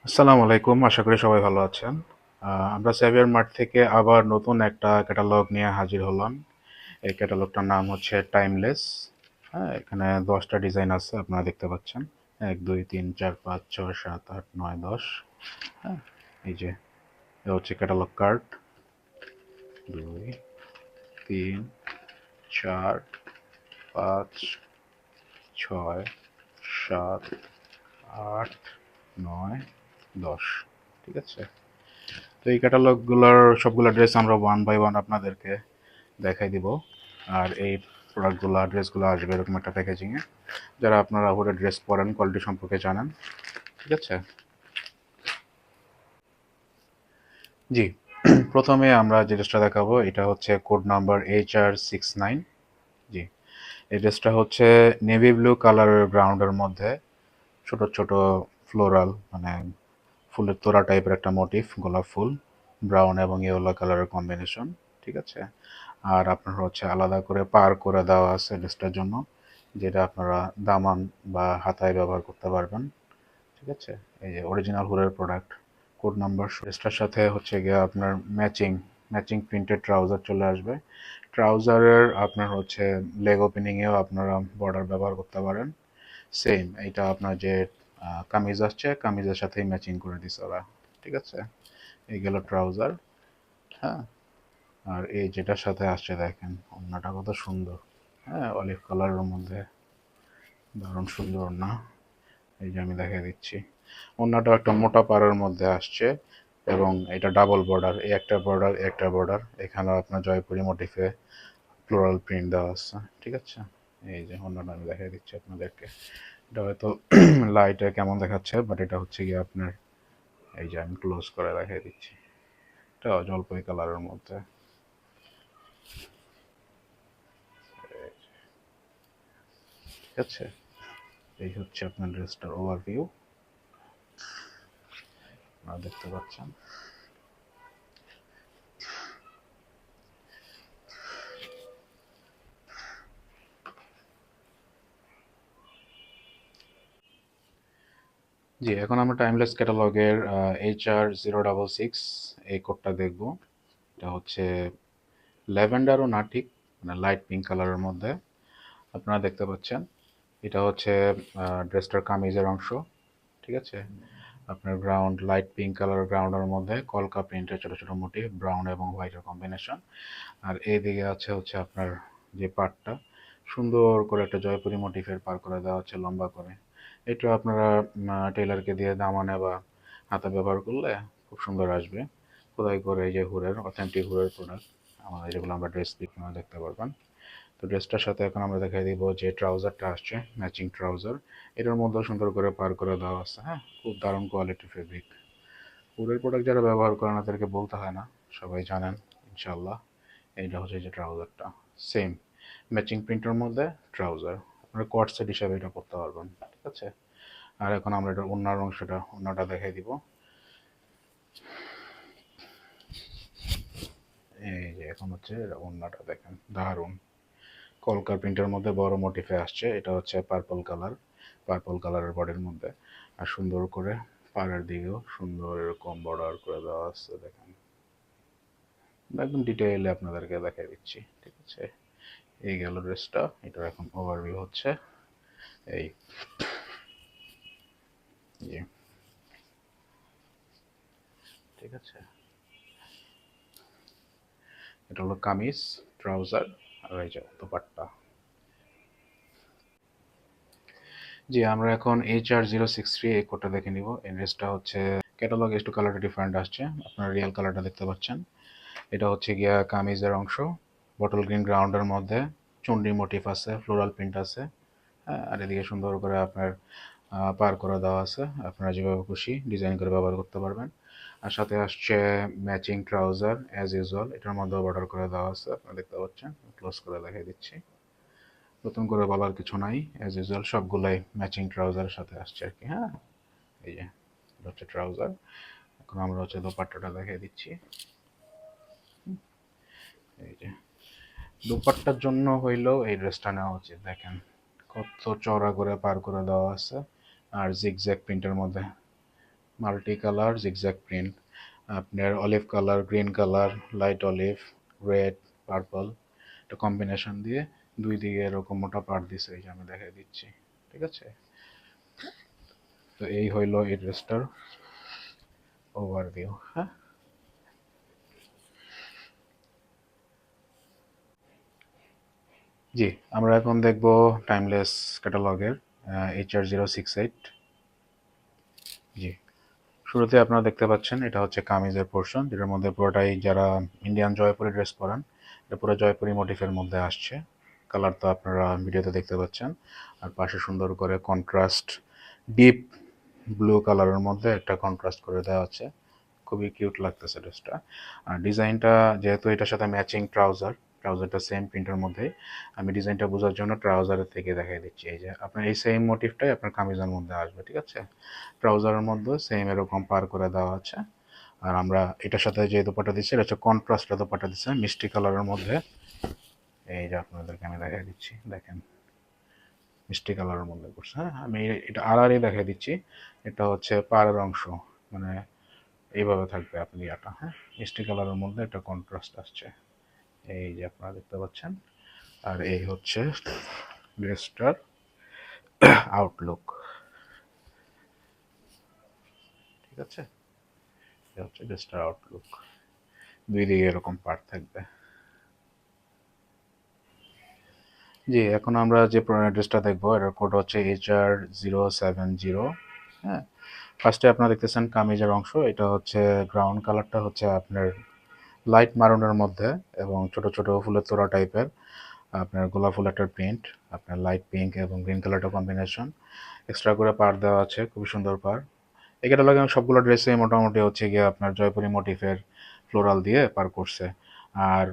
আসসালামু আলাইকুম, আশা করি সবাই ভালো আছেন। আমরা সেভিয়ার মার্ট থেকে আবার নতুন একটা ক্যাটালগ নিয়ে হাজির হলাম। এই ক্যাটালগটার নাম হচ্ছে টাইমলেস। হ্যাঁ, এখানে 10টা ডিজাইন আছে, আপনারা দেখতে পাচ্ছেন। 1 2 3 4 5 6 7 8 9 10। হ্যাঁ, এই যে এটা হচ্ছে ক্যাটালগ কার্ড। 2 3 4 5 6 7 8 9 10। ঠিক আছে, তো এই ক্যাটালগুলোর সবগুলো ড্রেস আমরা ওয়ান বাই ওয়ান আপনাদেরকে দেখাই দিব। আর এই প্রোডাক্টগুলো ড্রেসগুলো আসবে এরকম একটা প্যাকেজিংয়ে, যারা আপনারা হুডে ড্রেস পরেন, কোয়ালিটি সম্পর্কে জানেন। ঠিক আছে, জি। প্রথমে আমরা যে ড্রেসটা দেখাবো এটা হচ্ছে কোড নাম্বার HR69। জি, এই ড্রেসটা হচ্ছে নেভি ব্লু কালারের গ্রাউন্ডের মধ্যে ছোট ছোট ফ্লোরাল, মানে ফুলের তোড়া টাইপের একটা মোটিভ, গোলাপ ফুল, ব্রাউন এবং ইয়েলো কালারের কম্বিনেশন। ঠিক আছে, আর আপনার হচ্ছে আলাদা করে পার করে দেওয়া আছে ড্রেসটার জন্য, যেটা আপনারা দামান বা হাতায় ব্যবহার করতে পারবেন। ঠিক আছে, এই যে অরিজিনাল হুরের প্রোডাক্ট, কোড নাম্বার। ড্রেসটার সাথে হচ্ছে গিয়ে আপনার ম্যাচিং ম্যাচিং প্রিন্টেড ট্রাউজার চলে আসবে। ট্রাউজারের আপনার হচ্ছে লেগ ওপেনিংয়েও আপনারা বর্ডার ব্যবহার করতে পারেন। সেম এইটা আপনার যে কামিজ আসছে, কামিজের সাথেই ম্যাচিং করে দিছে ওরা। ঠিক আছে, এই গেল ট্রাউজার। হ্যাঁ, আর এই যেটার সাথে আসছে দেখেন ওড়নাটা কত সুন্দর। হ্যাঁ, অলিভ কালারের মধ্যে দারুণ সুন্দর না। এই যে আমি দেখিয়ে দিচ্ছি, ওড়নাটা একটা মোটা পাড়ের মধ্যে আসছে এবং এটা ডাবল বর্ডার, এই একটা বর্ডার একটা বর্ডার, এখানে আপনার জয়পুরি মোটিফে ফ্লোরাল প্রিন্ট দেওয়া আছে। ঠিক আছে, এই যে ওড়নাটা আমি দেখিয়ে দিচ্ছি আপনাদেরকে। এটা হয়তো লাইটে কেমন দেখাচ্ছে, বাট এটা হচ্ছে গিয়ে আপনার, এই যে আমি ক্লোজ করে দেখিয়ে দিচ্ছি, এটা জলপাই কালারের মধ্যে। ঠিক আছে, এই হচ্ছে আপনার ড্রেসটার ওভারভিউ, আপনারা দেখতে পাচ্ছেন। জি, এখন আমরা টাইমলেস ক্যাটালগের HR066 এই কোডটা দেখব। এটা হচ্ছে ল্যাভেন্ডারও না ঠিক, মানে লাইট পিঙ্ক কালারের মধ্যে আপনারা দেখতে পাচ্ছেন। এটা হচ্ছে ড্রেসটার কামিজের অংশ। ঠিক আছে, আপনার গ্রাউন্ড লাইট পিঙ্ক কালার গ্রাউন্ডের মধ্যে কলকা প্রিন্টের ছোট ছোট মোটিভ, ব্রাউন এবং হোয়াইটের কম্বিনেশন। আর এইদিকে আছে হচ্ছে আপনার যে পার্টটা, সুন্দর করে একটা জয়পুরি মোটিফের পার করে দেওয়া হচ্ছে লম্বা করে। এটা আপনারা টেলারকে দিয়ে দামানে বা হাতে ব্যবহার করলে খুব সুন্দর আসবে। খোদাই করে এই যে হুরের অথেন্টিক হুরের প্রোডাক্ট আমাদের, যেগুলো আমরা ড্রেস আপনারা দেখতে পারবেন। তো ড্রেসটার সাথে এখন আমরা দেখাই দিব যে ট্রাউজারটা আসছে, ম্যাচিং ট্রাউজার। এটার মধ্যে সুন্দর করে পার করে দেওয়া আছে। হ্যাঁ, খুব দারুণ কোয়ালিটির ফেব্রিক। হুরের প্রোডাক্ট যারা ব্যবহার করেন তাদেরকে বলতে হয় না, সবাই জানেন ইনশাল্লাহ। এইটা হচ্ছে যে ট্রাউজারটা, সেম ম্যাচিং প্রিন্টের মধ্যে ট্রাউজার, আপনারা কোয়ার্ড সেট হিসাবে এটা করতে পারবেন। ঠিক আছে, আর এখন আমরা এটা ওড়নার অংশটা, ওড়নাটা দেখাই দিব। এই যে এখন হচ্ছে ওড়নাটা দেখেন, দারুণ কলকার প্রিন্টের মধ্যে বড় মোটিফে আসছে। এটা হচ্ছে পার্পল কালার, পার্পল কালারের বডির মধ্যে, আর সুন্দর করে পাড়ের দিকেও সুন্দর এরকম বর্ডার করে দেওয়া আছে দেখেন। একদম ডিটেইলে আপনাদেরকে দেখাই দিচ্ছি। ঠিক আছে, এই গেল ড্রেসটা, এটার এখন ওভারভিউ হচ্ছে এই যে। ঠিক আছে, এটা হলো কামিজ, ট্রাউজার, আর এই যে দোপাট্টা। জি, আমরা এখন HR063 এই কোডটা দেখে নিব। এই ড্রেসটা হচ্ছে ক্যাটালগ একটু কালারটা ডিফারেন্ট আসছে, আপনারা রিয়েল কালারটা দেখতে পাচ্ছেন। এটা হচ্ছে গিয়া কামিজের অংশ, বটল গ্রিন গ্রাউন্ডের মধ্যে চুন্ডি মোটিফ আছে, ফ্লোরাল প্রিন্ট আছে। হ্যাঁ, আর এদিকে সুন্দর করে আপনার পার করে দেওয়া আছে, আপনারা যেভাবে খুশি ডিজাইন করে ব্যবহার করতে পারবেন। আর সাথে আসছে ম্যাচিং ট্রাউজার অ্যাজ ইউজুয়াল, এটার মধ্যেও বর্ডার করে দেওয়া আছে, আপনারা দেখতে পাচ্ছেন। ক্লোজ করে দেখিয়ে দিচ্ছি, নতুন করে বলার কিছু নাই, অ্যাজ ইউজুয়াল সবগুলাই ম্যাচিং ট্রাউজারের সাথে আসছে আর কি। হ্যাঁ, এই যে এটা হচ্ছে ট্রাউজার। এখন আমরা হচ্ছে দোপাট্টাটা দেখিয়ে দিচ্ছি। এই যে দোপাট্টার জন্য হইলেও এই ড্রেসটা নেওয়া উচিত, দেখেন কত চওড়া করে পার করে দেওয়া আছে, আর জিগজ্যাগ প্রিন্টের মধ্যে মাল্টি কালার জিগজ্যাগ প্রিন্ট, আপনার olive colour, green colour, light olive, red, purple, একটা কম্বিনেশন দিয়ে দুই দিকে এরকম মোটা পার্ট দিছে, এই যে আমি দেখাই দিচ্ছি। ঠিক আছে, তো এই হইলো এই ড্রেসটার ওভারভিউ। হ্যাঁ, জি, আমরা এখন দেখব টাইমলেস ক্যাটালগের HR068। জি, শুরুতে আপনারা দেখতে পাচ্ছেন এটা হচ্ছে কামিজের পোর্শন, যেটার মধ্যে পুরোটাই যারা ইন্ডিয়ান জয়পুরি ড্রেস পরান এটা পুরো জয়পুরি মোটিফের মধ্যে আসছে। কালার তো আপনারা ভিডিওতে দেখতে পাচ্ছেন। আর পাশে সুন্দর করে কন্ট্রাস্ট ডিপ ব্লু কালারের মধ্যে একটা কন্ট্রাস্ট করে দেওয়া আছে, খুবই কিউট লাগতেছে ড্রেসটা। আর ডিজাইনটা যেহেতু এটার সাথে ম্যাচিং ট্রাউজারটা সেম প্রিন্টের মধ্যে, আমি ডিজাইনটা বোঝার জন্য ট্রাউজারের থেকে দেখাই দিচ্ছি। এই যে আপনার এই সেম মোটিভটাই আপনার কামিজের মধ্যে আসবে। ঠিক আছে, ট্রাউজারের মধ্যে সেম এরকম পার করে দেওয়া আছে। আর আমরা এটার সাথে যে দোপাট্টা দিচ্ছি এটা হচ্ছে কন্ট্রাস্ট দোপাট্টা দিচ্ছে মিষ্টি কালারের মধ্যে। এই যে আপনাদেরকে আমি দেখাই দিচ্ছি, দেখেন মিষ্টি কালারের মধ্যে করছে। হ্যাঁ, আমি এটা আড়াআড়ি দেখাই দিচ্ছি। এটা হচ্ছে পাড়ের অংশ, মানে এইভাবে থাকবে আপনি এটা। হ্যাঁ, মিষ্টি কালারের মধ্যে একটা কন্ট্রাস্ট আসছে, এই যে আপনারা দেখতে পাচ্ছেন। আর এই হচ্ছে ড্রেসটার আউটলুক। ঠিক আছে, এই হচ্ছে ড্রেসটার আউটলুক, দুই দিকে এরকম পার্ট থাকবে। জি, এখন আমরা যে ড্রেসটা দেখবো এটার কোড হচ্ছে HR070। হ্যাঁ, ফার্স্টে আপনারা দেখতেছেন কামিজের অংশ, এটা হচ্ছে গ্রাউন্ড কালারটা হচ্ছে আপনার লাইট মারুনের মধ্যে এবং ছোট ছোট ফুলের তোড়া টাইপের আপনার গোলাপ ফুল একটা প্রিন্ট, আপনার লাইট পিঙ্ক এবং গ্রিন কালারটা কম্বিনেশন, এক্সট্রা করে পার দেওয়া আছে, খুবই সুন্দর পার। এই ক্যাটালগে সবগুলো ড্রেসে মোটামুটি হচ্ছে গিয়ে আপনার জয়পুরি মোটিফের ফ্লোরাল দিয়ে পার করছে। আর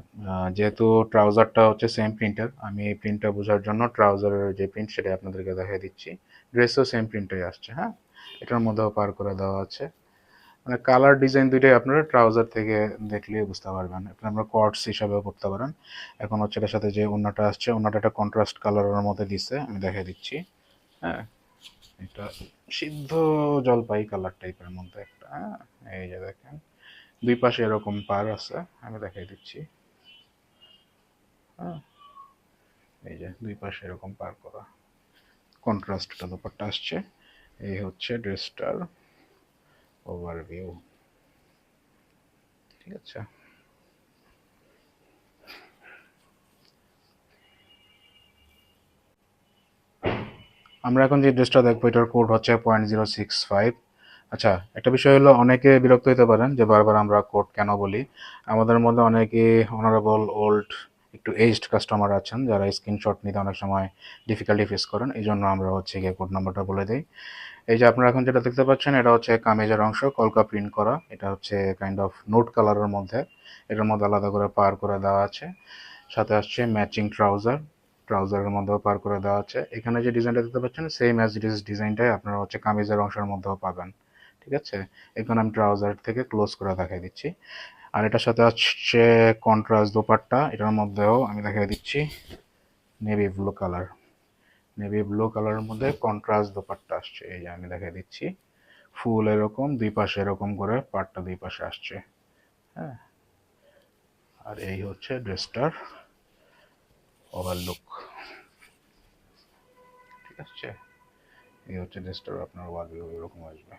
যেহেতু ট্রাউজারটা হচ্ছে সেম প্রিন্টের, আমি এই প্রিন্টটা বোঝার জন্য ট্রাউজারের যে প্রিন্ট সেটাই আপনাদেরকে দেখিয়ে দিচ্ছি। ড্রেসও সেম প্রিন্টই আসছে। হ্যাঁ, এটার মধ্যেও পার করে দেওয়া আছে। মানে কালার ডিজাইন দুইটাই আপনারা ট্রাউজার থেকে দেখলে বুঝতে পারবেন। এটা আমরা কর্ডস হিসাবেও করতে পারেন। এখন হচ্ছে এটার সাথে যে ওড়নাটা আসছে, ওড়নাটা একটা কন্ট্রাস্ট কালারের মধ্যে দিচ্ছে, আমি দেখিয়ে দিচ্ছি। হ্যাঁ, এটা সিদ্ধ জলপাই কালার টাইপের মধ্যে একটা। হ্যাঁ, এই যে দেখেন দুই পাশে এরকম পার আছে, আমি দেখাই দিচ্ছি। হ্যাঁ, এই যে দুই পাশে এরকম পার করা কন্ট্রাস্ট ব্যাপারটা আসছে। এই হচ্ছে ড্রেসটার ওভারভিউ। ঠিক আছে, আমরা এখন যে ড্রেসটা দেখবো এটার কোড হচ্ছে 0.065। আচ্ছা, একটা বিষয় হলো অনেকে বিরক্ত হতে পারেন যে বারবার আমরা কোড কেন বলি। আমাদের মধ্যে অনেকে অনারেবল ওল্ড একটু এজড কাস্টমার আছেন যারা স্ক্রিনশট নিতে অনেক সময় ডিফিকাল্টি ফেস করেন, এই জন্য আমরা হচ্ছে গিয়ে কোড নাম্বারটা বলে দিই। এই যে আপনারা এখন যেটা দেখতে পাচ্ছেন এটা হচ্ছে কামিজের অংশ, কলকা প্রিন্ট করা। এটা হচ্ছে কাইন্ড অফ নোট কালারের মধ্যে, এটার মধ্যে আলাদা করে পার করে দেওয়া আছে। সাথে আসছে ম্যাচিং ট্রাউজার, ট্রাউজারের মধ্যেও পার করে দেওয়া আছে। এখানে যে ডিজাইনটা দেখতে পাচ্ছেন সেম অ্যাজ ইট ইজ ডিজাইনটাই আপনারা হচ্ছে কামিজের অংশের মধ্যেও পাবেন। ঠিক আছে, এখন আমি ট্রাউজার থেকে ক্লোজ করে দেখাই দিচ্ছি। আর এটার সাথে আসছে কন্ট্রাস্ট দোপাট্টা, এটার মধ্যেও আমি দেখাই দিচ্ছি navy blue colour. Navy blue কালারের মধ্যে কন্ট্রাস্ট দোপাট্টা আসছে, এই যে আমি দেখাই দিচ্ছি। ফুল এরকম দুই পাশে এরকম করে পাটটা দুই পাশে আসছে। হ্যাঁ, আর এই হচ্ছে ড্রেসটার ওভারলুক। ঠিক আছে, এই হচ্ছে ড্রেসটার আপনার ওভারভিউ এরকম আসবে।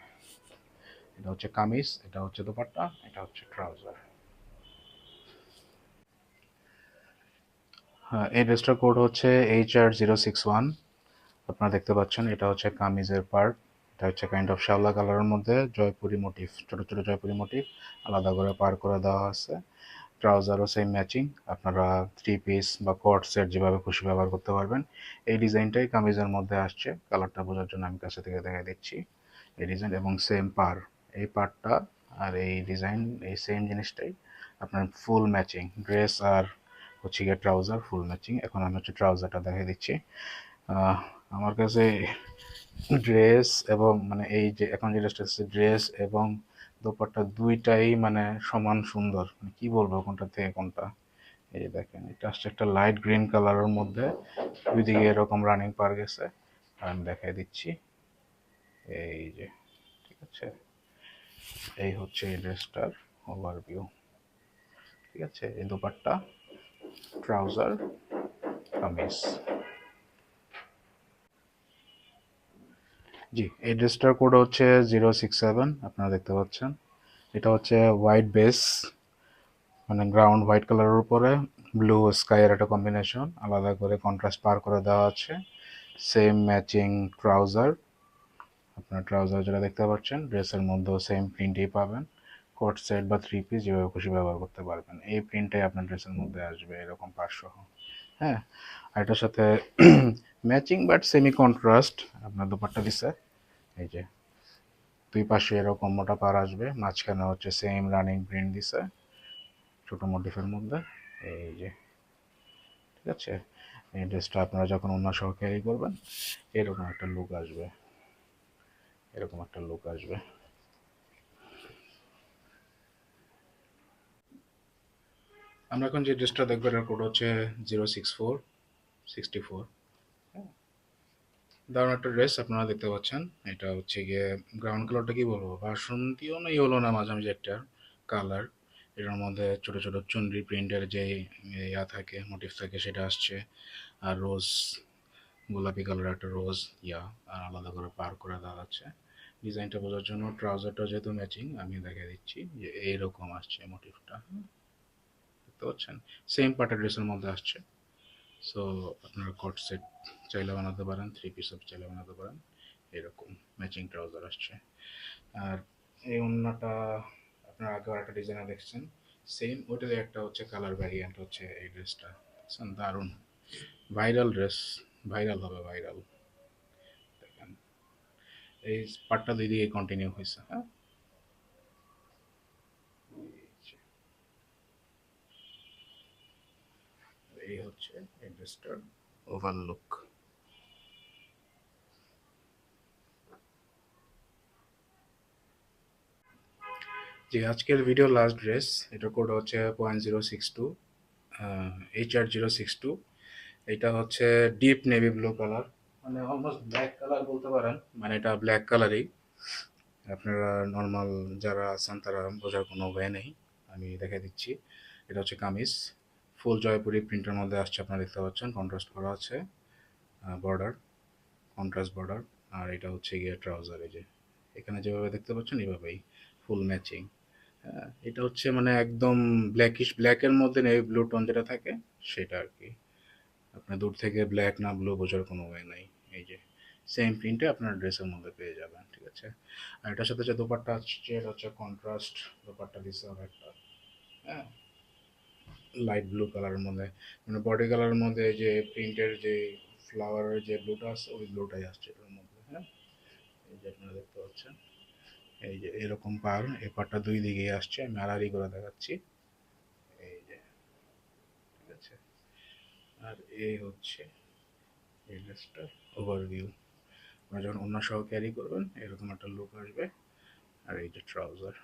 এটা হচ্ছে কামিজ, এটা হচ্ছে দোপাট্টা, এটা হচ্ছে ট্রাউজার। হ্যাঁ, এই ড্রেসটার কোড হচ্ছে HR061। আপনারা দেখতে পাচ্ছেন এটা হচ্ছে কামিজের পার্ট। এটা হচ্ছে কাইন্ড অফ শ্যাওলা কালারের মধ্যে জয়পুরি মোটিভ, ছোট ছোট জয়পুরি মোটিভ আলাদা করে পার করে দেওয়া আছে। ট্রাউজারও সেম ম্যাচিং, আপনারা থ্রি পিস বা কট সেট যেভাবে খুশি ব্যবহার করতে পারবেন। এই ডিজাইনটাই কামিজের মধ্যে আসছে, কালারটা বোঝার জন্য আমি কাছে থেকে দেখা দিচ্ছি। এই ডিজাইন এবং সেম পার, এই পার্টটা আর এই ডিজাইন এই সেম জিনিসটাই আপনার ফুল ম্যাচিং ড্রেস আর হচ্ছে গিয়ে ট্রাউজার ফুল ম্যাচিং। এখন আমি হচ্ছে ট্রাউজারটা দেখিয়ে দিচ্ছি। আহ, আমার কাছে ড্রেস এবং মানে এই যে এখন যে ড্রেসটা আছে ড্রেস এবং দোপাট্টা দুইটাই মানে সমান সুন্দর, মানে কি বলবো কোনটা থেকে কোনটা। এই যে দেখেন এটা আসছে একটা লাইট গ্রিন কালারের মধ্যে, দুই দিকে এরকম রানিং পার গেছে। আর আমি দেখাই দিচ্ছি, এই যে ঠিক আছে, এই হচ্ছে এই ড্রেসটার ওভারভিউ। ঠিক আছে, এই দোপাট্টা, ট্রাউজার, কামিজ। জি, এই ড্রেসটার কোড হচ্ছে 067, আপনারা দেখতে পাচ্ছেন। এটা হচ্ছে হোয়াইট বেস, মানে গ্রাউন্ড হোয়াইট কালারের উপরে ব্লু স্কাইয়ের একটা কম্বিনেশন, আলাদা করে কন্ট্রাস্ট পার করে দেওয়া আছে। সেম ম্যাচিং ট্রাউজার, আপনার ট্রাউজার যেটা দেখতে পাচ্ছেন ড্রেসের মধ্যেও সেম প্রিন্টই পাবেন। কোট সেট বা থ্রি পিস যেভাবে খুশি ব্যবহার করতে পারবেন, এই প্রিন্টটাই আপনার ড্রেসের মধ্যে আসবে, এরকম পাঁচশো। হ্যাঁ, আর এটার সাথে ম্যাচিং বাট সেমি কন্ট্রাস্ট আপনার দুপাট্টা দিছে। এই যে দুই পাশে এরকম মোটা পার আসবে, মাঝখানে হচ্ছে সেম রানিং প্রিন্ট দিছে ছোট মোটিফের মধ্যে। এই যে, ঠিক আছে, এই ড্রেসটা আপনারা যখন অন্য সহ ক্যারি করবেন এরকম একটা লুক আসবে, এরকম একটা লুক আসবে। আমরা এখন যে ড্রেসটা দেখবো এটার কোড হচ্ছে 06464। দারুণ একটা ড্রেস আপনারা দেখতে পাচ্ছেন। এটা হচ্ছে গিয়ে গ্রাউন্ড কালারটা কি বলবো, বাসন্তীও না ইয়েলো না, মাঝামাঝি একটা কালার। এটার মধ্যে ছোট ছোট চুনরি প্রিন্টের যে ইয়া থাকে, মোটিভ থাকে, সেটা আসছে। আর রোজ, গোলাপি কালার একটা রোজ ইয়া, আর আলাদা করে পার করে দেওয়া আছে ডিজাইনটা বোঝার জন্য। ট্রাউজারটা যেহেতু ম্যাচিং, আমি দেখিয়ে দিচ্ছি যে এইরকম আসছে মোটিভটা, দেখতে পাচ্ছেন। সেম পার্টের ড্রেসের মধ্যে আসছে। সো আপনারা কট সেট চাইলে বানাতে পারেন, থ্রি পিস চাইলে বানাতে পারেন, এরকম ম্যাচিং ট্রাউজার আসছে। আর এই ওড়নাটা আপনারা আগে একটা ডিজাইনে দেখছেন, সেম ওইটারই একটা হচ্ছে কালার ভ্যারিয়েন্ট হচ্ছে এই ড্রেসটা। দেখছেন, দারুণ ভাইরাল ড্রেস, ভাইরাল হবে, ভাইরাল। দেখেন, এই পার্টটা দুই দিকে কন্টিনিউ হয়েছে। হ্যাঁ, এই হচ্ছে এই ড্রেসটার ওভারলুক। জি, আজকের ভিডিও লাস্ট ড্রেস, এটার কোড হচ্ছে 0.062, HR062। এটা হচ্ছে ডিপ নেভি ব্লু কালার, মানে অলমোস্ট ব্ল্যাক কালার বলতে পারেন, মানে এটা ব্ল্যাক কালারই। আপনারা নর্মাল যারা আছেন তারা বোঝার কোনো ওয়ে নেই, আমি দেখে দিচ্ছি। এটা হচ্ছে কামিজ, ফুল জয়পুরি প্রিন্টের মধ্যে আসছে, আপনারা দেখতে পাচ্ছেন কন্ট্রাস্ট করা আছে বর্ডার, কন্ট্রাস্ট বর্ডার। আর এটা হচ্ছে গিয়ে ট্রাউজার, এই যে এখানে যেভাবে দেখতে পাচ্ছেন এইভাবেই ফুল ম্যাচিং। হ্যাঁ, এটা হচ্ছে মানে একদম ব্ল্যাকিশ, ব্ল্যাকের মধ্যে নেভি ব্লু টোন যেটা থাকে সেটা আর কি। আপনার দূর থেকে ব্ল্যাক না ব্লু বোঝার কোনো ওয়ে নাই। এই যে সেম প্রিন্টে আপনার ড্রেসের মধ্যে পেয়ে যাবেন, ঠিক আছে। আর এটার সাথে যে দোপাট্টা আসছে এটা হচ্ছে কন্ট্রাস্ট দোপাট্টা দিচ্ছে আর একটা, হ্যাঁ, লাইট ব্লু কালারের মধ্যে, মানে বডি কালারের মধ্যে যে প্রিন্টের যে ফ্লাওয়ারের যে ব্লুটা আছে ওই ব্লুটাই আসছে এটার মধ্যে। হ্যাঁ, এই যে আপনারা দেখতে পাচ্ছেন, এই যে এরকম পার, এই পারটা দুই দিকেই আসছে, আমি আড়াআড়ি করে দেখাচ্ছি। এই যে, ঠিক আছে। আর এই হচ্ছে এই ড্রেসটার ওভারভিউ। আপনারা যখন অন্য সহ ক্যারি করবেন এরকম একটা লুক আসবে। আর এই যে ট্রাউজার।